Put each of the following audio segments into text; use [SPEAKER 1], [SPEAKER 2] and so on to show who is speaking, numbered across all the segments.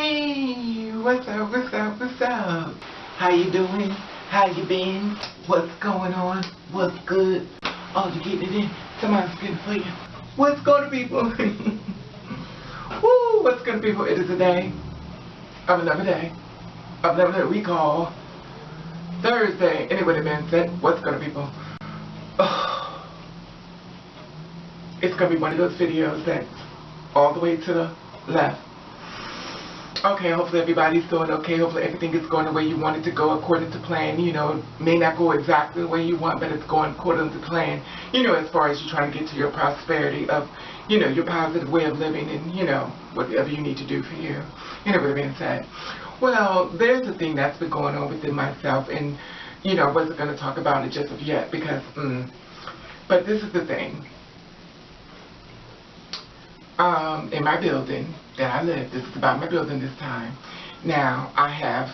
[SPEAKER 1] Hey, what's up, what's up, what's up? How you doing? How you been? What's going on? What's good? Oh, you getting it in? Somebody's getting for you. What's going on, people? Woo, what's going on, people? It is a day of another day of another we call Thursday. Anyway, the man said, what's going on, people? Oh, it's going to be one of those videos that's all the way to the left. Okay, hopefully everybody's doing okay. Hopefully everything is going the way you want it to go according to plan. You know, it may not go exactly the way you want, but it's going according to plan. You know, as far as you're trying to get to your prosperity of, you know, your positive way of living and, you know, whatever you need to do for you. You know what I'm saying? Well, there's a thing that's been going on within myself, and, you know, I wasn't going to talk about it just of yet because, but this is the thing. In my building that I live, this is about my building this time. Now, I have,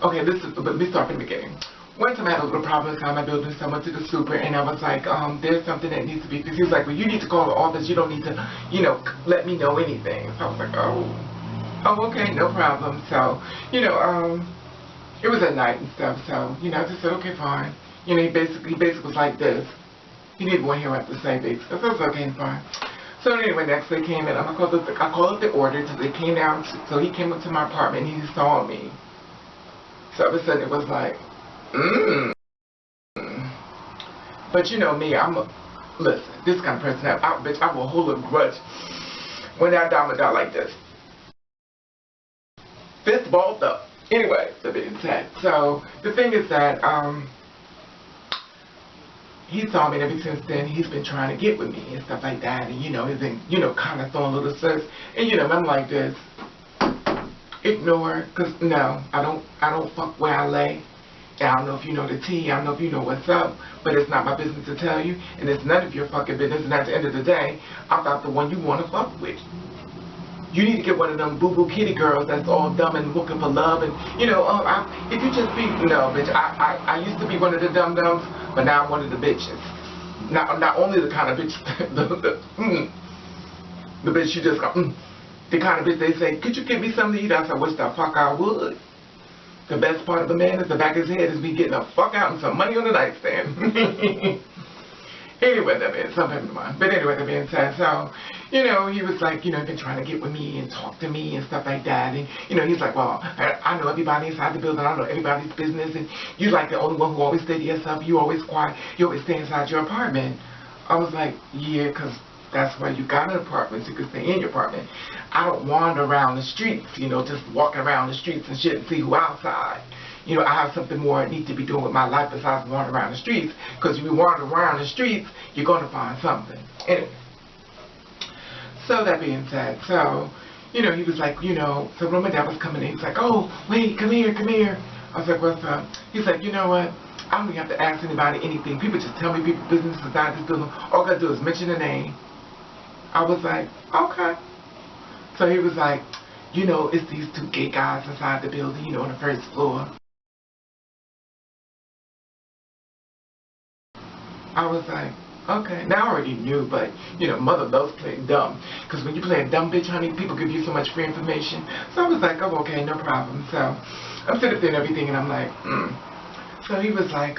[SPEAKER 1] okay, let me start from the beginning. One time I had a little problem inside my building, so I went to the super, and I was like, there's something that needs to be, because he was like, well, you need to call the office, you don't need to, you know, let me know anything. So I was like, oh, okay, no problem. So, you know, it was at night and stuff, so, you know, I just said, okay, fine. You know, he basically was like this. He didn't want to hear what I had to say, basically. So I was okay, fine. So anyway, next they came in. I called up the order. So they came down. So he came up to my apartment and he saw me. So all of a sudden it was like, But you know me, listen, this kind of person, I will hold a grudge when I die like this. Fist balled up. Anyway, that being said. So the thing is that, he saw me, and ever since then, he's been trying to get with me and stuff like that. And, you know, he's been, you know, kind of throwing little suds. And, you know, I'm like this. Ignore, because, no, I don't fuck where I lay. And I don't know if you know the tea. I don't know if you know what's up. But it's not my business to tell you. And it's none of your fucking business. And at the end of the day, I'm not the one you want to fuck with. You need to get one of them boo-boo kitty girls that's all dumb and looking for love. And, you know, if you just be, no, bitch, I used to be one of the dum-dums, but now I'm one of the bitches. Not only the kind of bitch, the bitch you just go, the kind of bitch they say, could you give me something to eat? I said, wish the fuck I would. The best part of the man is the back of his head is me getting the fuck out and some money on the nightstand. Anyway, that being something to mind. But anyway, that being said, so, you know, he was like, you know, been trying to get with me and talk to me and stuff like that. And, you know, he's like, well, I know everybody inside the building. I know everybody's business. And you like the only one who always stay to yourself. You always quiet. You always stay inside your apartment. I was like, yeah, because that's why you got an apartment, so you can stay in your apartment. I don't wander around the streets, you know, just walking around the streets and shit and see who outside. You know, I have something more I need to be doing with my life besides wandering around the streets. Because if you wander around the streets, you're going to find something. Anyway. So that being said, so, you know, he was like, you know, so when my dad was coming in, he's like, oh, wait, come here, come here. I was like, what's up? He's like, you know what? I don't even have to ask anybody anything. People just tell me people's business inside this building. All I gotta do is mention the name. I was like, okay. So he was like, you know, it's these two gay guys inside the building, you know, on the first floor. I was like, okay. Now I already knew, but, you know, mother loves playing dumb. Because when you play a dumb bitch, honey, people give you so much free information. So I was like, oh, okay, no problem. So I'm sitting there and everything, and I'm like, So he was like,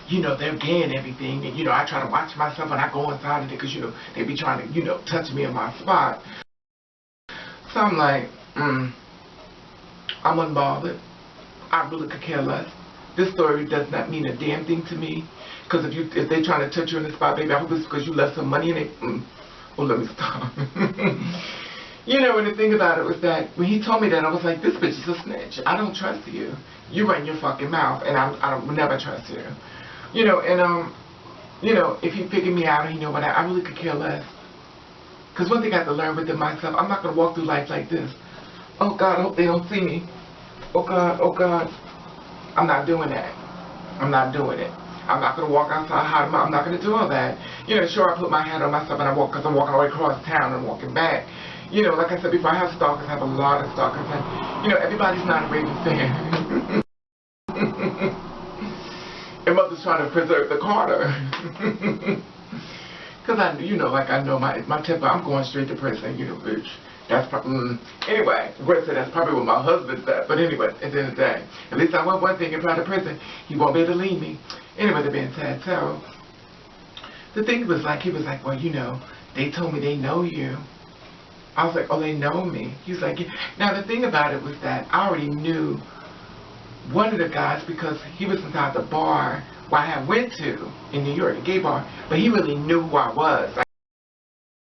[SPEAKER 1] you know, they're gay and everything. And, you know, I try to watch myself when I go inside of it because, you know, they be trying to, you know, touch me in my spot. So I'm like, I'm unbothered. I really could care less. This story does not mean a damn thing to me, because if they're trying to touch you in the spot, baby, I hope it's because you left some money in it. Well, let me stop. You know, and the thing about it was that when he told me that, I was like, this bitch is a snitch. I don't trust you. You run your fucking mouth, and I will never trust you. You know, and you know, if he figured me out, and you know what, I really could care less. Because one thing I have to learn within myself, I'm not gonna walk through life like this. Oh God, I hope they don't see me. Oh God, oh God. I'm not doing that. I'm not doing it. I'm not going to walk outside, hide I'm not going to do all that. You know, sure, I put my hat on myself and I walk, because I'm walking all the way across town and walking back. You know, like I said before, I have stalkers. I have a lot of stalkers. And, you know, everybody's not a Raven fan. And mother's trying to preserve the Carter. Because you know, like I know my temper, I'm going straight to prison, you know, bitch. That's probably, anyway, I'm going to say that's probably what my husband said. But anyway, at the end of the day, at least I want one thing in private prison. He won't be able to leave me. Anyway, the being said, so the thing was like, he was like, well, you know, they told me they know you. I was like, oh, they know me. He was like, yeah. Now the thing about it was that I already knew one of the guys because he was inside the bar where I had went to in New York, the gay bar, but he really knew who I was. Like,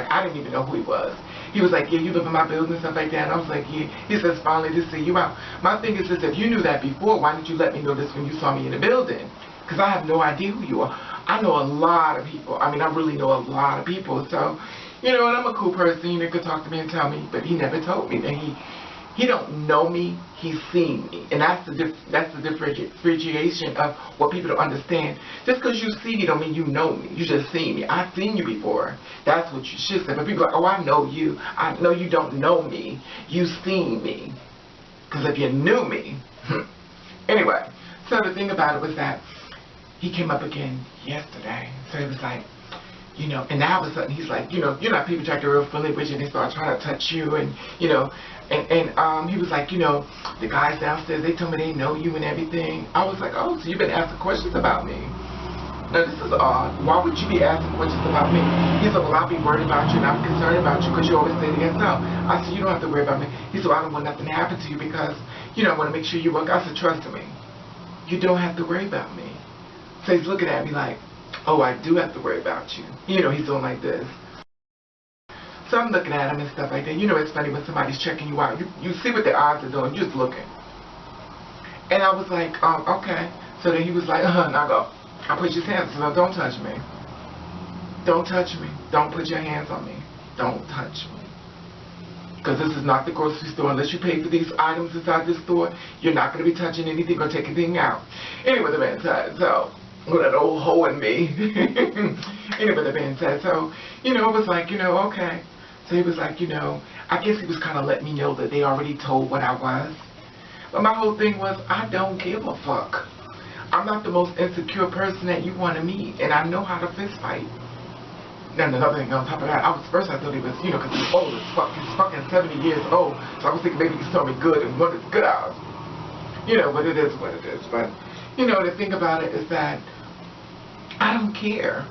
[SPEAKER 1] I didn't even know who he was. He was like, yeah, you live in my building and stuff like that. And I was like, yeah. He says, finally to see you out. My thing is this, if you knew that before, why didn't you let me know this when you saw me in the building? Because I have no idea who you are. I know a lot of people. I mean, I really know a lot of people. So, you know, and I'm a cool person. You could talk to me and tell me, but he never told me that he don't know me. He's seen me, and that's the differentiation of what people don't understand. Just because you see me don't mean you know me. You just seen me. I've seen you before. That's what you should say. But people are like, oh, I know you. I know you don't know me. You've seen me. Because if you knew me, anyway. So the thing about it was that he came up again yesterday. So he was like, you know, and now all of a sudden he's like, you know people try to real friendly with you and they start trying to touch you and, you know, and he was like, you know, the guys downstairs, they told me they know you and everything. I was like, oh, so you've been asking questions about me. Now this is odd. Why would you be asking questions about me? He said, well, I'll be worried about you and I'm concerned about you because you always say yes, no. I said, you don't have to worry about me. He said, well, I don't want nothing to happen to you because, you know, I want to make sure you work. I said, trust me. You don't have to worry about me. So he's looking at me like, oh, I do have to worry about you. You know, he's doing like this. So I'm looking at him and stuff like that. You know, it's funny when somebody's checking you out. You see what their eyes are doing. You're just looking. And I was like, okay. So then he was like, and I go, I put his hands. So don't touch me. Don't touch me. Don't put your hands on me. Don't touch me. Because this is not the grocery store. Unless you pay for these items inside this store, you're not going to be touching anything or taking anything out. Anyway, the man said, so with that old hoe in me. Anyway, the man said, so, you know, it was like, you know, okay. So he was like, you know, I guess he was kind of letting me know that they already told what I was. But my whole thing was, I don't give a fuck. I'm not the most insecure person that you want to meet, and I know how to fist fight. Then another thing on top of that, first I thought he was, you know, because he's old as fuck. He's fucking 70 years old. So I was thinking maybe he's telling me good and one is good hours. You know, but it is what it is. But, you know, the thing about it is that I don't care.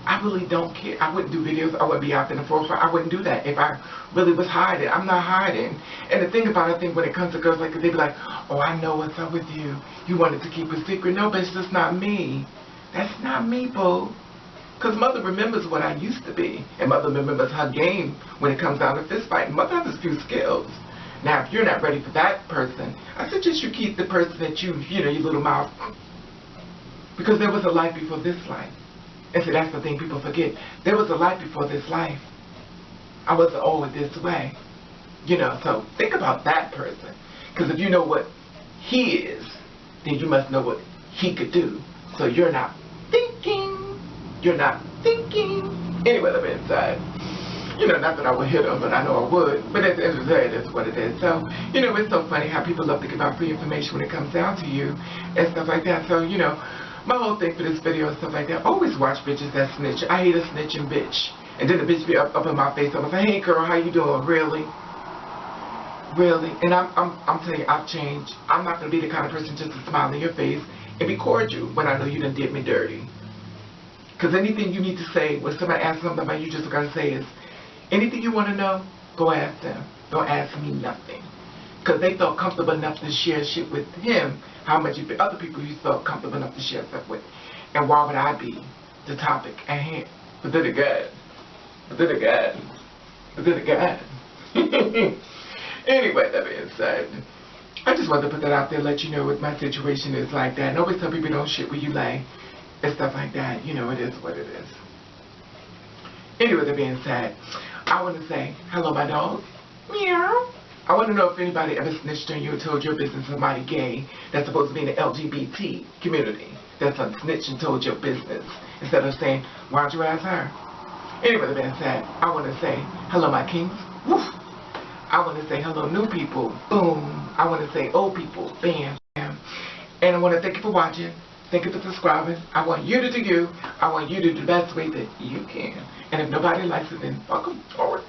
[SPEAKER 1] I really don't care. I wouldn't do videos. I wouldn't be out in the forefront. I wouldn't do that if I really was hiding. I'm not hiding. And the thing about it, I think when it comes to girls like that, they be like, oh, I know what's up with you. You wanted to keep a secret. No, bitch, that's not me. That's not me, boo. Because Mother remembers what I used to be. And Mother remembers her game when it comes down to fist fighting. Mother has a few skills. Now, if you're not ready for that person, I suggest you keep the person that you know, your little mouth. Because there was a life before this life. And see, that's the thing people forget. There was a life before this life. I wasn't always this way. You know, so think about that person. Because if you know what he is, then you must know what he could do. So you're not thinking. You're not thinking. Anyway, I'm inside. You know, not that I would hit him, but I know I would. But at the end of the day, that's what it is. So, you know, it's so funny how people love to give out free information when it comes down to you and stuff like that. So, you know, my whole thing for this video and stuff like that, always watch bitches that snitch. I hate a snitching bitch. And then the bitch be up in my face. I'm like, hey girl, how you doing? Really? Really? And I'm telling you, I've changed. I'm not going to be the kind of person just to smile in your face and be cordial when I know you done did me dirty. Because anything you need to say, when somebody asks something about you, just got to say is, anything you want to know, go ask them. Don't ask me nothing. Because they felt comfortable enough to share shit with him, how much other people you felt comfortable enough to share stuff with. And why would I be the topic at hand? But then again, anyway, that being said, I just wanted to put that out there, let you know what my situation is like that. And always tell people don't shit where you lay and stuff like that. You know, it is what it is. Anyway, that being said, I want to say, hello, my dog. Meow. I want to know if anybody ever snitched on you and told your business to somebody gay that's supposed to be in the LGBT community. That's a snitch and told your business. Instead of saying, why'd you ask her? Anyway, that being said, I want to say, hello, my kings. Woof. I want to say, hello, new people. Boom. I want to say, old people. Bam. Bam. And I want to thank you for watching. Thank you for subscribing. I want you to do you. I want you to do the best way that you can. And if nobody likes it, then fuck them. Forward.